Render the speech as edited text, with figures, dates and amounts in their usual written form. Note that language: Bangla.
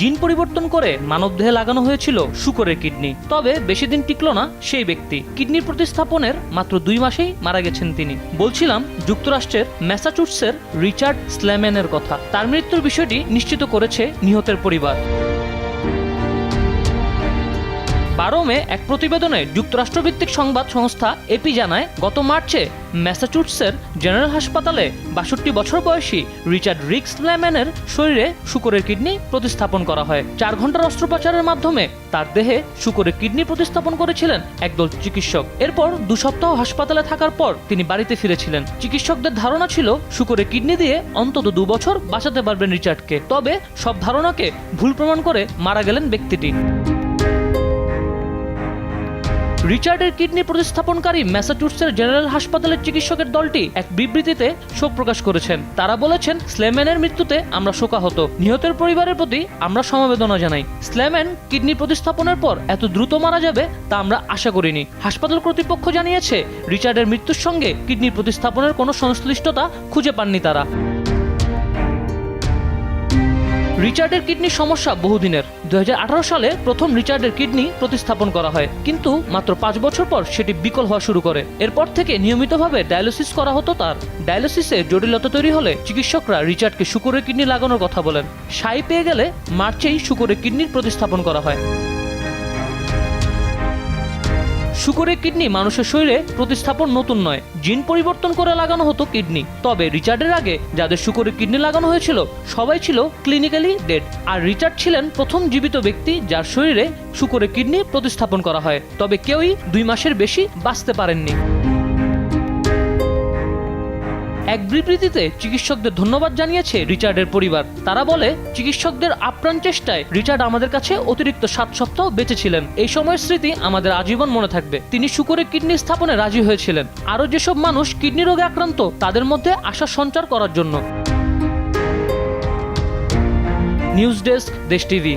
জিন পরিবর্তন করে মানবদেহে লাগানো হয়েছিল শূকরের কিডনি। তবে বেশি দিন টিকল না সেই ব্যক্তি। কিডনির প্রতিস্থাপনের মাত্র 2 মাসেই মারা গেছেন তিনি। বলছিলাম যুক্তরাষ্ট্রের ম্যাসাচুসেটসের রিচার্ড স্লেম্যানের কথা। তার মৃত্যুর বিষয়টি নিশ্চিত করেছে নিহতের পরিবার। 12 মে এক প্রতিবেদনে যুক্তরাষ্ট্রভিত্তিক সংবাদ সংস্থা এপি জানায়, গত মার্চে ম্যাসাচুসেটসের জেনারেল হাসপাতালে 62 বছর বয়সী রিচার্ড রিক স্লেম্যানের শরীরে শূকরের কিডনি প্রতিস্থাপন করা হয়। 4 ঘন্টার অস্ত্রোপচারের মাধ্যমে তার দেহে শূকরের কিডনি প্রতিস্থাপন করেছিলেন একদল চিকিৎসক। এরপর 2 সপ্তাহ হাসপাতালে থাকার পর তিনি বাড়িতে ফিরেছিলেন। চিকিৎসকদের ধারণা ছিল শূকরের কিডনি দিয়ে অন্তত 2 বছর বাঁচাতে পারবেন রিচার্ডকে। তবে সব ধারণাকে ভুল প্রমাণ করে মারা গেলেন ব্যক্তিটি। রিচার্ডের কিডনি প্রতিস্থাপনকারী ম্যাসাচুসেটসের জেনারেল হাসপাতালের চিকিৎসকের দলটি এক বিবৃতিতে শোক প্রকাশ করেছেন। তারা বলেছেন, স্লেম্যানের মৃত্যুতে আমরা শোকাহত। নিহতের পরিবারের প্রতি আমরা সমবেদনা জানাই। স্লেম্যান কিডনি প্রতিস্থাপনের পর এত দ্রুত মারা যাবে তা আমরা আশা করিনি। হাসপাতাল কর্তৃপক্ষ জানিয়েছে, রিচার্ডের মৃত্যুর সঙ্গে কিডনি প্রতিস্থাপনের কোনো সংশ্লিষ্টতা খুঁজে পাননি তারা। রিচার্ডের কিডনির সমস্যা বহুদিনের। 2018 সালে প্রথম রিচার্ডের কিডনি প্রতিস্থাপন করা হয়, কিন্তু মাত্র 5 বছর পর সেটি বিকল হওয়া শুরু করে। এরপর থেকে নিয়মিতভাবে ডায়ালিসিস করা হতো তার। ডায়ালিসিসে জটিলতা তৈরি হলে চিকিৎসকরা রিচার্ডকে শূকরের কিডনি লাগানোর কথা বলেন। সাই পেয়ে গেলে মার্চেই শূকরের কিডনির প্রতিস্থাপন করা হয়। শূকরের কিডনি মানুষের শরীরে প্রতিস্থাপন নতুন নয়, জিন পরিবর্তন করে লাগানো হতো কিডনি। তবে রিচার্ডের আগে যাদের শূকরের কিডনি লাগানো হয়েছিল সবাই ছিল ক্লিনিক্যালি ডেড, আর রিচার্ড ছিলেন প্রথম জীবিত ব্যক্তি যার শরীরে শূকরের কিডনি প্রতিস্থাপন করা হয়। তবে কেউই 2 মাসের বেশি বাঁচতে পারেননি। এক বিবৃতিতে চিকিৎসকদের ধন্যবাদ জানিয়েছে রিচার্ডের পরিবার। তারা বলে, চিকিৎসকদের আপ্রাণ চেষ্টায় রিচার্ড আমাদের কাছে অতিরিক্ত 7 সপ্তাহ বেঁচে ছিলেন। এই সময়ের স্মৃতি আমাদের আজীবন মনে থাকবে। তিনি শূকরের কিডনি স্থাপনে রাজি হয়েছিলেন আরও যেসব মানুষ কিডনি রোগে আক্রান্ত তাদের মধ্যে আশা সঞ্চার করার জন্য। নিউজ ডেস্ক, দেশ টিভি।